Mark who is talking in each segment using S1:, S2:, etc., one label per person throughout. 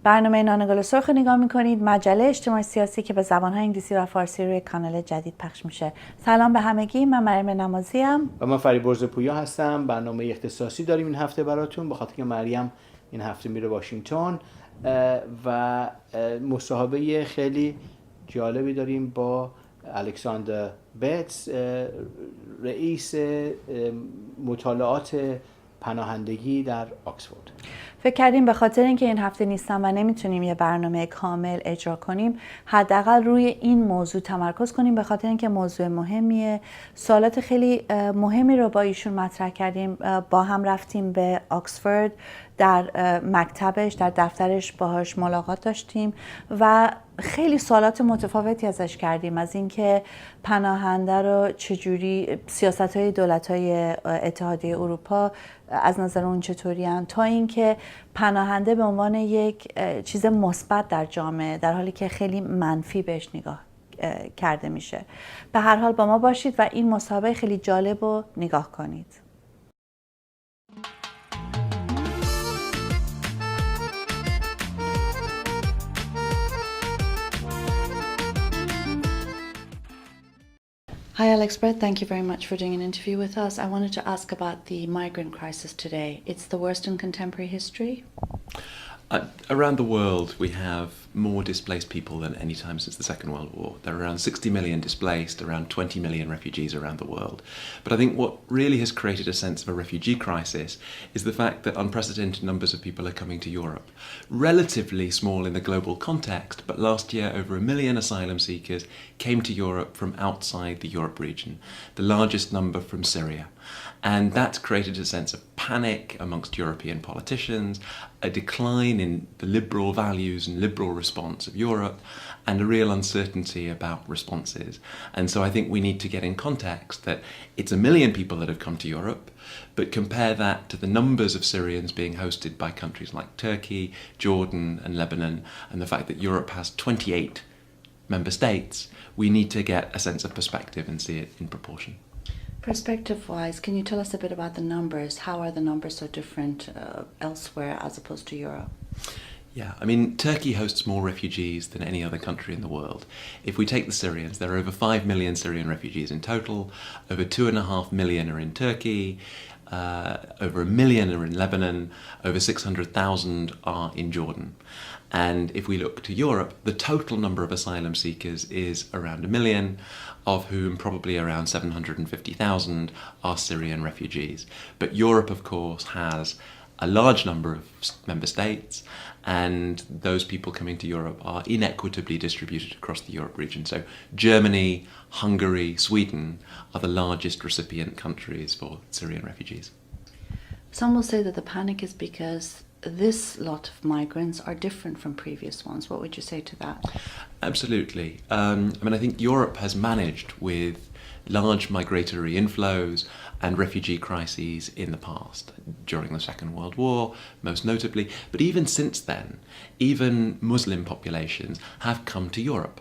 S1: برنامه نان گل سرخ نگاه میکنید، مجله اجتماعی سیاسی که به زبانهای انگلیسی و فارسی روی کانال جدید پخش میشه. سلام به همگی، من مریم نمازی ام
S2: و من فریب برزپویا هستم. برنامه اختصاصی داریم این هفته براتون، به خاطر که مریم این هفته میره واشنگتن و مصاحبه خیلی جالبی داریم با الکس بتس، رئیس مطالعات پناهندگی در آکسفورد.
S1: فکر کردیم به خاطر اینکه این هفته نیستم و نمیتونیم یه برنامه کامل اجرا کنیم، حداقل روی این موضوع تمرکز کنیم، به خاطر اینکه موضوع مهمیه. سوالات خیلی مهمی رو با ایشون مطرح کردیم، با هم رفتیم به آکسفورد، در مکتبش، در دفترش باهاش ملاقات داشتیم و خیلی سوالات متفاوتی ازش کردیم، از اینکه پناهنده رو چجوری سیاست‌های دولت‌های اتحادیه اروپا از نظر اون چطورین، تا اینکه پناهنده به عنوان یک چیز مثبت در جامعه، در حالی که خیلی منفی بهش نگاه کرده میشه. به هر حال با ما باشید و این مصاحبه خیلی جالب رو نگاه کنید. Hi Alex Brett, thank you very much for doing an interview with us. I wanted to ask about the migrant crisis today. It's the worst in contemporary history?
S3: Around the world, we have more displaced people than any time since the Second World War. There are around 60 million displaced, around 20 million refugees around the world. But I think what really has created a sense of a refugee crisis is the fact that unprecedented numbers of people are coming to Europe. Relatively small in the global context, but last year over 1 million asylum seekers came to Europe from outside the Europe region, the largest number from Syria. And that's created a sense of panic amongst European politicians, a decline in the liberal values and liberal response of Europe, and a real uncertainty about responses. And so I think we need to get in context that it's 1 million people that have come to Europe, but compare that to the numbers of Syrians being hosted by countries like Turkey, Jordan, and Lebanon, and the fact that Europe has 28 member states. We need to get a sense of perspective and see it in proportion.
S1: Perspective-wise, can you tell us a bit about the numbers? How are the numbers so different elsewhere as opposed to Europe?
S3: Yeah, I mean, Turkey hosts more refugees than any other country in the world. If we take the Syrians, there are over 5 million Syrian refugees in total. Over 2.5 million are in Turkey. Over 1 million are in Lebanon. Over 600,000 are in Jordan. And if we look to Europe, the total number of asylum seekers is around 1 million, of whom probably around 750,000 are Syrian refugees. But Europe, of course, has a large number of member states, and those people coming to Europe are inequitably distributed across the Europe region. So Germany, Hungary, Sweden are the largest recipient countries for Syrian refugees.
S1: Some will say that the panic is because this lot of migrants are different from previous ones. What would you say to that?
S3: Absolutely. I mean, I think Europe has managed with large migratory inflows and refugee crises in the past, during the Second World War, most notably. But even since then, even Muslim populations have come to Europe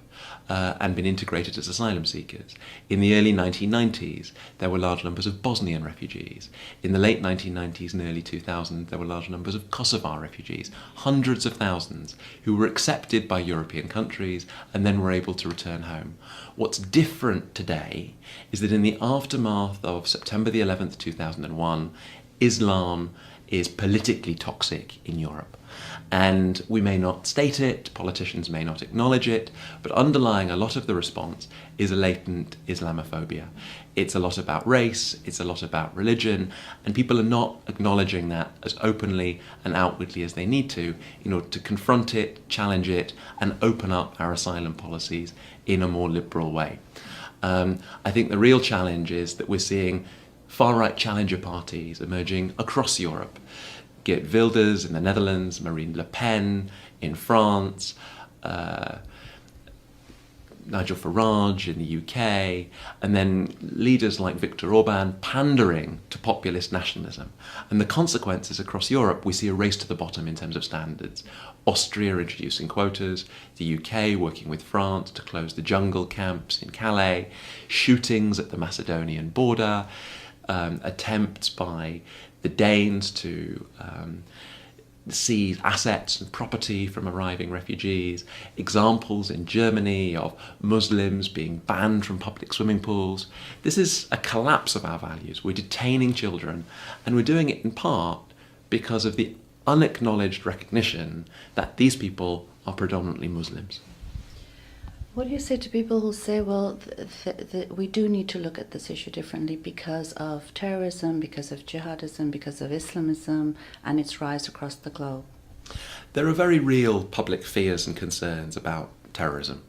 S3: and been integrated as asylum seekers. In the early 1990s, there were large numbers of Bosnian refugees. In the late 1990s and early 2000s, there were large numbers of Kosovar refugees, hundreds of thousands who were accepted by European countries and then were able to return home. What's different today is that in the aftermath of September the 11th, 2001, Islam is politically toxic in Europe. And we may not state it, politicians may not acknowledge it, but underlying a lot of the response is a latent Islamophobia. It's a lot about race, it's a lot about religion, and people are not acknowledging that as openly and outwardly as they need to in order to confront it, challenge it, and open up our asylum policies in a more liberal way. I think the real challenge is that we're seeing far-right challenger parties emerging across Europe. Geert Wilders in the Netherlands, Marine Le Pen in France, Nigel Farage in the UK, and then leaders like Viktor Orban pandering to populist nationalism. And the consequences across Europe, we see a race to the bottom in terms of standards. Austria introducing quotas, the UK working with France to close the jungle camps in Calais, shootings at the Macedonian border, attempts by the Danes to seize assets and property from arriving refugees, examples in Germany of Muslims being banned from public swimming pools. This is a collapse of our values. We're detaining children, and we're doing it in part because of the unacknowledged recognition that these people are predominantly Muslims.
S1: What do you say to people who say, well, we do need to look at this issue differently because of terrorism, because of jihadism, because of Islamism, and its rise across the globe?
S3: There are very real public fears and concerns about terrorism.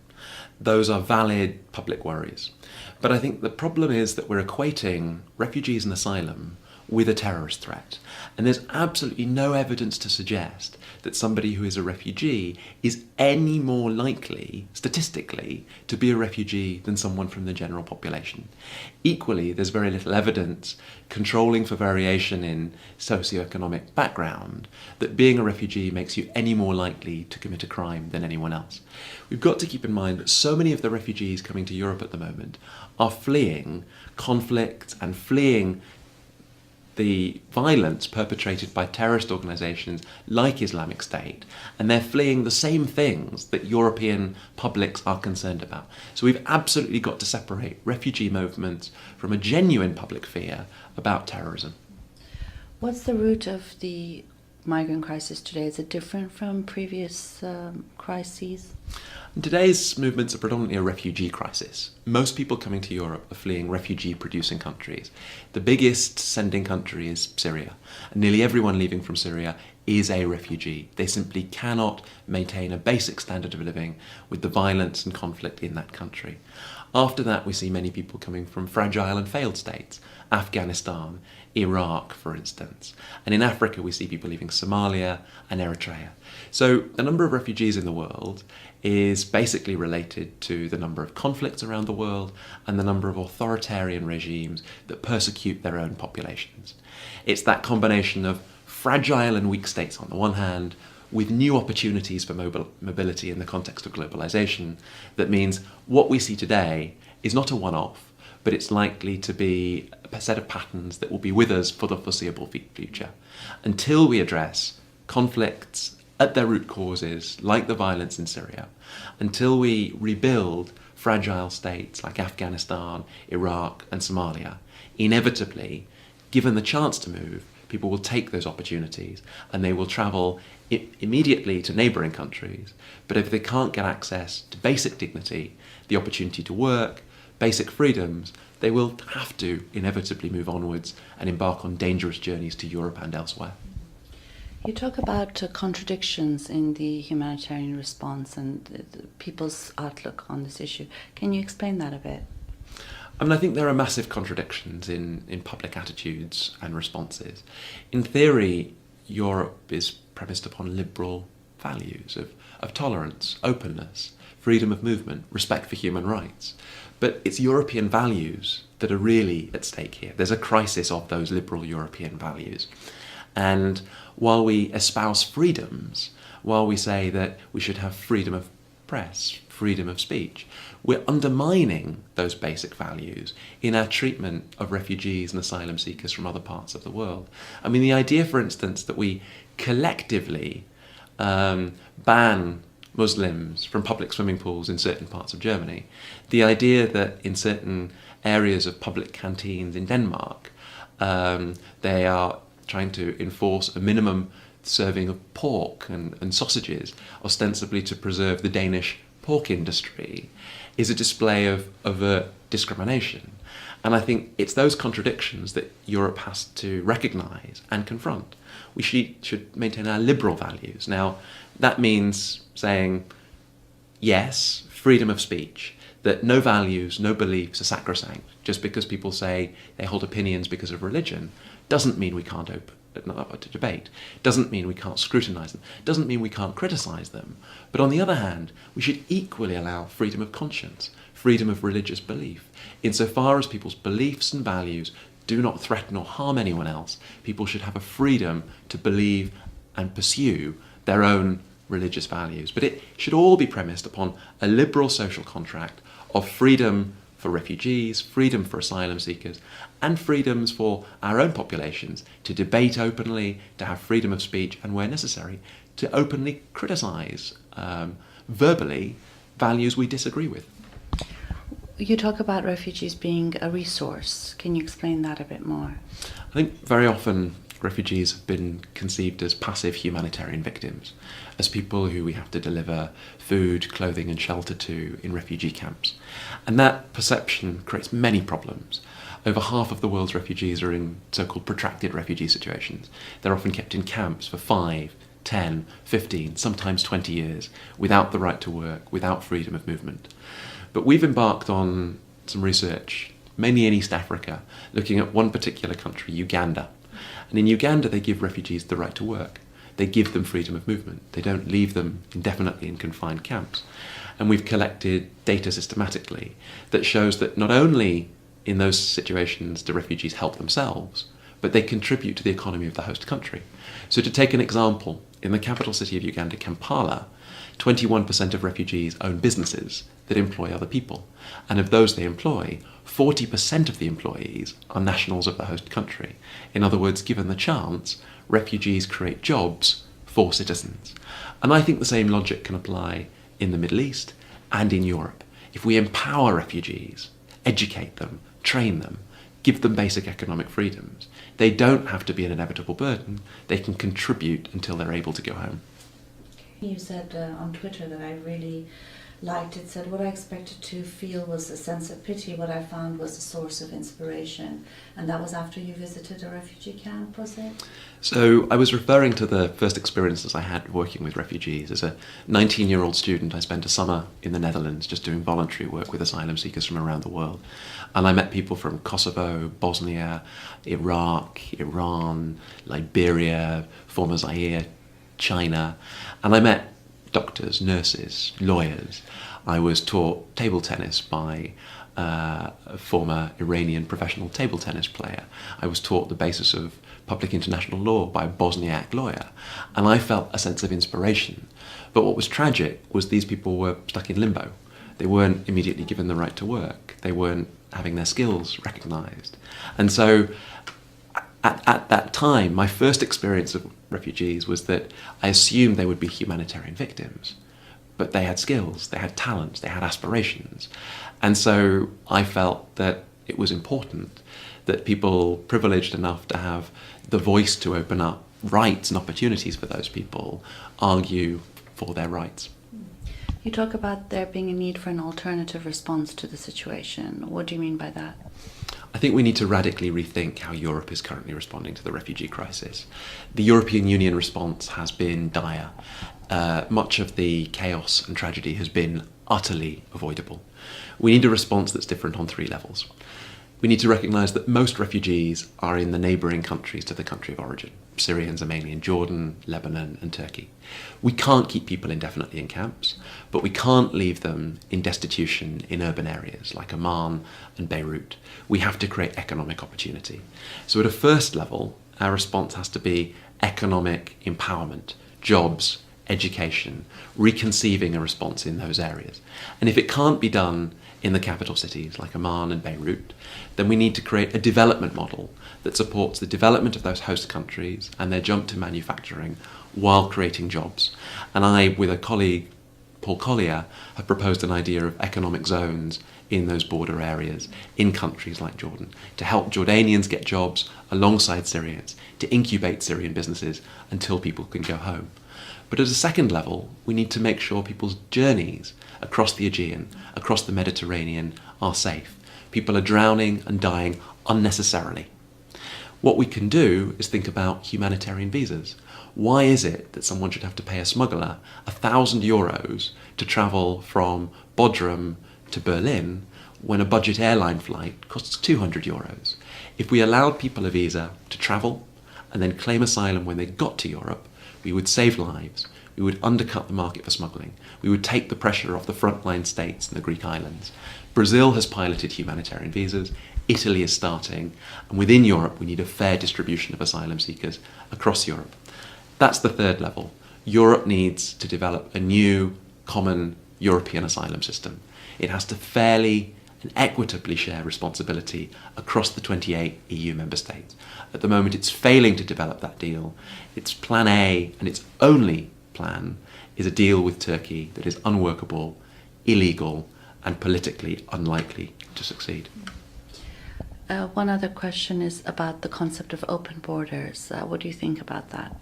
S3: Those are valid public worries. But I think the problem is that we're equating refugees and asylum with a terrorist threat. And there's absolutely no evidence to suggest that somebody who is a refugee is any more likely, statistically, to be a refugee than someone from the general population. Equally, there's very little evidence, controlling for variation in socioeconomic background, that being a refugee makes you any more likely to commit a crime than anyone else. We've got to keep in mind that so many of the refugees coming to Europe at the moment are fleeing conflict and fleeing the violence perpetrated by terrorist organisations like Islamic State, and they're fleeing the same things that European publics are concerned about. So we've absolutely got to separate refugee movements from a genuine public fear about terrorism.
S1: What's the root of the migrant crisis today? Is it different from previous crises?
S3: Today's movements are predominantly a refugee crisis. Most people coming to Europe are fleeing refugee-producing countries. The biggest sending country is Syria, and nearly everyone leaving from Syria is a refugee. They simply cannot maintain a basic standard of living with the violence and conflict in that country. After that, we see many people coming from fragile and failed states, Afghanistan, Iraq, for instance. And in Africa, we see people leaving Somalia and Eritrea. So the number of refugees in the world is basically related to the number of conflicts around the world and the number of authoritarian regimes that persecute their own populations. It's that combination of fragile and weak states on the one hand, with new opportunities for mobility in the context of globalization, that means what we see today is not a one-off, but it's likely to be a set of patterns that will be with us for the foreseeable future. Until we address conflicts at their root causes, like the violence in Syria, until we rebuild fragile states like Afghanistan, Iraq, and Somalia, inevitably, given the chance to move, people will take those opportunities and they will travel immediately to neighbouring countries. But if they can't get access to basic dignity, the opportunity to work, basic freedoms, they will have to inevitably move onwards and embark on dangerous journeys to Europe and elsewhere.
S1: You talk about contradictions in the humanitarian response and people's outlook on this issue. Can you explain that a bit?
S3: I think there are massive contradictions in public attitudes and responses. In theory, Europe is premised upon liberal values of tolerance, openness, freedom of movement, respect for human rights. But it's European values that are really at stake here. There's a crisis of those liberal European values. And while we espouse freedoms, while we say that we should have freedom of press, freedom of speech, we're undermining those basic values in our treatment of refugees and asylum seekers from other parts of the world. I mean, the idea, for instance, that we collectively ban Muslims from public swimming pools in certain parts of Germany, the idea that in certain areas of public canteens in Denmark, they are trying to enforce a minimum serving of pork and sausages, ostensibly to preserve the Danish pork industry, is a display of overt discrimination. And I think it's those contradictions that Europe has to recognise and confront. We should maintain our liberal values. Now, that means saying, yes, freedom of speech, that no values, no beliefs are sacrosanct. Just because people say they hold opinions because of religion doesn't mean we can't not up to debate. Doesn't mean we can't scrutinise them. Doesn't mean we can't criticise them. But on the other hand, we should equally allow freedom of conscience, freedom of religious belief. Insofar as people's beliefs and values do not threaten or harm anyone else, people should have a freedom to believe and pursue their own religious values. But it should all be premised upon a liberal social contract of freedom for refugees, freedom for asylum seekers, and freedoms for our own populations to debate openly, to have freedom of speech, and where necessary, to openly criticise verbally values we disagree with.
S1: You talk about refugees being a resource. Can you explain that a bit more?
S3: I think very often refugees have been conceived as passive humanitarian victims, as people who we have to deliver food, clothing and shelter to in refugee camps. And that perception creates many problems. Over half of the world's refugees are in so-called protracted refugee situations. They're often kept in camps for 5, 10, 15, sometimes 20 years, without the right to work, without freedom of movement. But we've embarked on some research, mainly in East Africa, looking at one particular country, Uganda. And in Uganda, they give refugees the right to work. They give them freedom of movement. They don't leave them indefinitely in confined camps. And we've collected data systematically that shows that not only in those situations do refugees help themselves, but they contribute to the economy of the host country. So to take an example, in the capital city of Uganda, Kampala, 21% of refugees own businesses that employ other people. And of those they employ, 40% of the employees are nationals of the host country. In other words, given the chance, refugees create jobs for citizens. And I think the same logic can apply in the Middle East and in Europe. If we empower refugees, educate them, train them, give them basic economic freedoms, they don't have to be an inevitable burden. They can contribute until they're able to go home.
S1: You said on Twitter that I really liked. It said, what I expected to feel was a sense of pity. What I found was a source of inspiration. And that was after you visited a refugee camp, was it?
S3: So I was referring to the first experiences I had working with refugees. As a 19-year-old student, I spent a summer in the Netherlands just doing voluntary work with asylum seekers from around the world. And I met people from Kosovo, Bosnia, Iraq, Iran, Liberia, former Zaire, China. And I met doctors, nurses, lawyers. I was taught table tennis by a former Iranian professional table tennis player. I was taught the basis of public international law by a Bosniak lawyer. And I felt a sense of inspiration. But what was tragic was these people were stuck in limbo. They weren't immediately given the right to work. They weren't having their skills recognised. And so at that time, my first experience of refugees was that I assumed they would be humanitarian victims. But they had skills, they had talents, they had aspirations. And so I felt that it was important that people privileged enough to have the voice to open up rights and opportunities for those people argue for their rights.
S1: You talk about there being a need for an alternative response to the situation. What do you mean by that?
S3: I think we need to radically rethink how Europe is currently responding to the refugee crisis. The European Union response has been dire. Much of the chaos and tragedy has been utterly avoidable. We need a response that's different on 3 levels. We need to recognise that most refugees are in the neighbouring countries to the country of origin. Syrians are mainly in Jordan, Lebanon and Turkey. We can't keep people indefinitely in camps, but we can't leave them in destitution in urban areas like Amman and Beirut. We have to create economic opportunity. So at a first level, our response has to be economic empowerment, jobs, education, reconceiving a response in those areas. And if it can't be done in the capital cities like Amman and Beirut, then we need to create a development model that supports the development of those host countries and their jump to manufacturing while creating jobs. And I, with a colleague, Paul Collier, have proposed an idea of economic zones in those border areas in countries like Jordan to help Jordanians get jobs alongside Syrians, to incubate Syrian businesses until people can go home. But at a second level, we need to make sure people's journeys across the Aegean, across the Mediterranean, are safe. People are drowning and dying unnecessarily. What we can do is think about humanitarian visas. Why is it that someone should have to pay a smuggler €1,000 to travel from Bodrum to Berlin when a budget airline flight costs €200? If we allowed people a visa to travel and then claim asylum when they got to Europe, we would save lives. We would undercut the market for smuggling. We would take the pressure off the frontline states and the Greek islands. Brazil has piloted humanitarian visas. Italy is starting. And within Europe, we need a fair distribution of asylum seekers across Europe. That's the third level. Europe needs to develop a new common European asylum system. It has to fairly and equitably share responsibility across the 28 EU member states. At the moment, it's failing to develop that deal. Its plan A, and its only plan, is a deal with Turkey that is unworkable, illegal, and politically unlikely to succeed.
S1: One other question is about the concept of open borders. What do you think about that?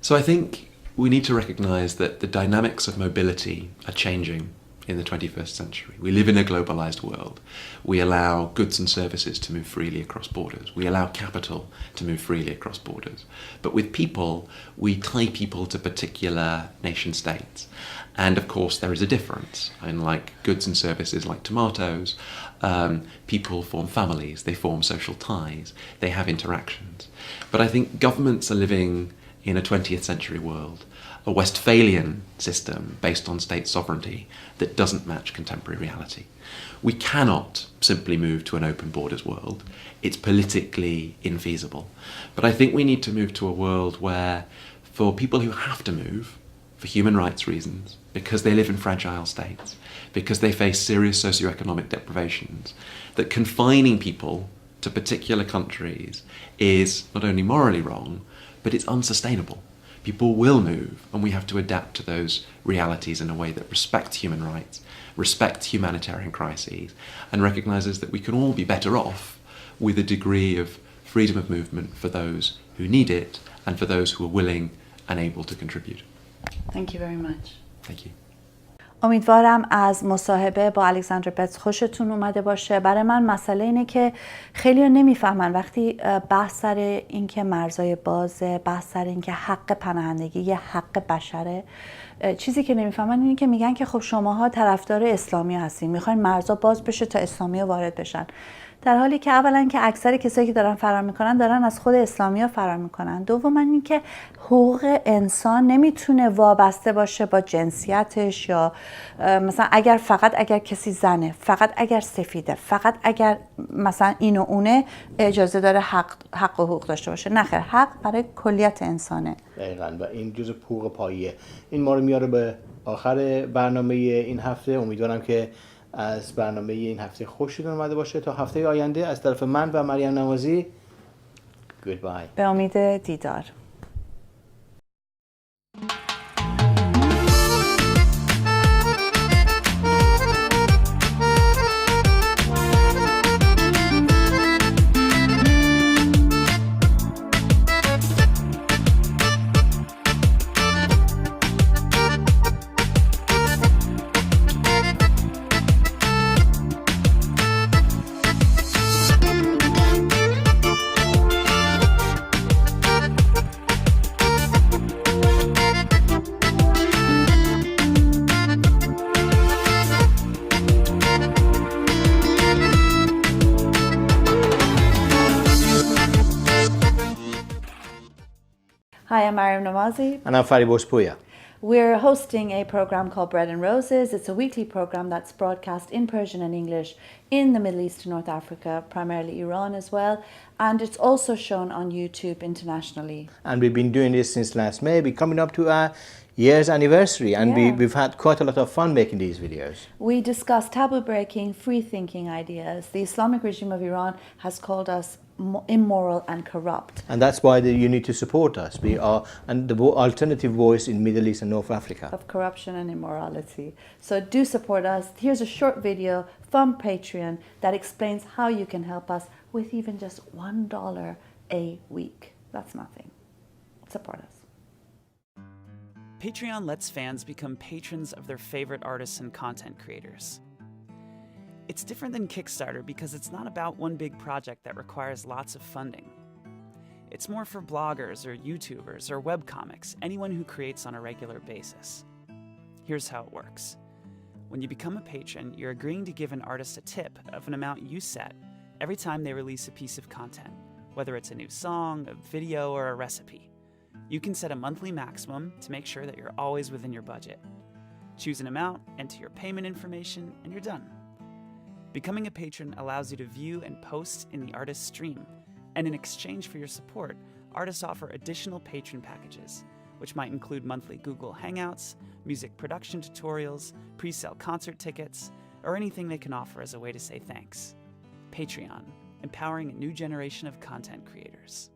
S3: So I think we need to recognise that the dynamics of mobility are changing in the 21st century. We live in a globalised world. We allow goods and services to move freely across borders. We allow capital to move freely across borders. But with people, we tie people to particular nation states. And of course, there is a difference. And like goods and services like tomatoes, people form families, they form social ties, they have interactions. But I think governments are living in a 20th century world, a Westphalian system based on state sovereignty that doesn't match contemporary reality. We cannot simply move to an open borders world. It's politically infeasible. But I think we need to move to a world where, for people who have to move, for human rights reasons, because they live in fragile states, because they face serious socioeconomic deprivations, that confining people to particular countries is not only morally wrong, but it's unsustainable. People will move, and we have to adapt to those realities in a way that respects human rights, respects humanitarian crises, and recognises that we can all be better off with a degree of freedom of movement for those who need it and for those who are willing and able to contribute.
S1: Thank you very much.
S3: Thank you.
S1: امیدوارم از مصاحبه با الکساندر بتز خوشتون اومده باشه. برای من مسئله اینه که خیلی نمیفهمن وقتی بحث سر این که مرزای بازه، بحث سر این که حق پناهندگی یه حق بشره، چیزی که نمیفهمن اینه که میگن که خب شماها طرفدار اسلامی هستین، میخواین مرزا باز بشه تا اسلامی ها وارد بشن. در حالی که اولا که اکثر کسایی که دارن فرار میکنن دارن از خود اسلامی ها فرار میکنن. دوما این که حقوق انسان نمیتونه وابسته باشه با جنسیتش، یا مثلا اگر کسی زنه، فقط اگر سفیده، فقط اگر مثلا این و اونه اجازه داره حق و حقوق داشته باشه. نه خیر، حق برای کلیت انسانه.
S2: دقیقاً، و این جزء حقوق پاییه. این ما رو میاره به آخر برنامه این هفته. امیدوارم که از برنامه این هفته خوشتون اومده باشه. تا هفته آینده از طرف من و مریم نوازی گودبای.
S1: به امید دیدار. Hi, I'm Mariam Namazi.
S2: And I'm Fariborz Bospoya.
S1: We're hosting a program called Bread and Roses. It's a weekly program that's broadcast in Persian and English in the Middle East and North Africa, primarily Iran as well. And it's also shown on YouTube internationally.
S2: And we've been doing this since last May. We're coming up to our year's anniversary, and we've had quite a lot of fun making these videos. We
S1: discuss taboo-breaking, free-thinking ideas. The Islamic regime of Iran has called us immoral and corrupt.
S2: And that's why you need to support us. We are the alternative voice in Middle East and North Africa.
S1: Of corruption and immorality. So do support us. Here's a short video from Patreon that explains how you can help us with even just $1 a week. That's nothing. Support us.
S4: Patreon lets fans become patrons of their favorite artists and content creators. It's different than Kickstarter because it's not about one big project that requires lots of funding. It's more for bloggers or YouTubers or webcomics, anyone who creates on a regular basis. Here's how it works. When you become a patron, you're agreeing to give an artist a tip of an amount you set every time they release a piece of content, whether it's a new song, a video, or a recipe. You can set a monthly maximum to make sure that you're always within your budget. Choose an amount, enter your payment information, and you're done. Becoming a patron allows you to view and post in the artist's stream, and in exchange for your support, artists offer additional patron packages, which might include monthly Google Hangouts, music production tutorials, pre-sale concert tickets, or anything they can offer as a way to say thanks. Patreon, empowering a new generation of content creators.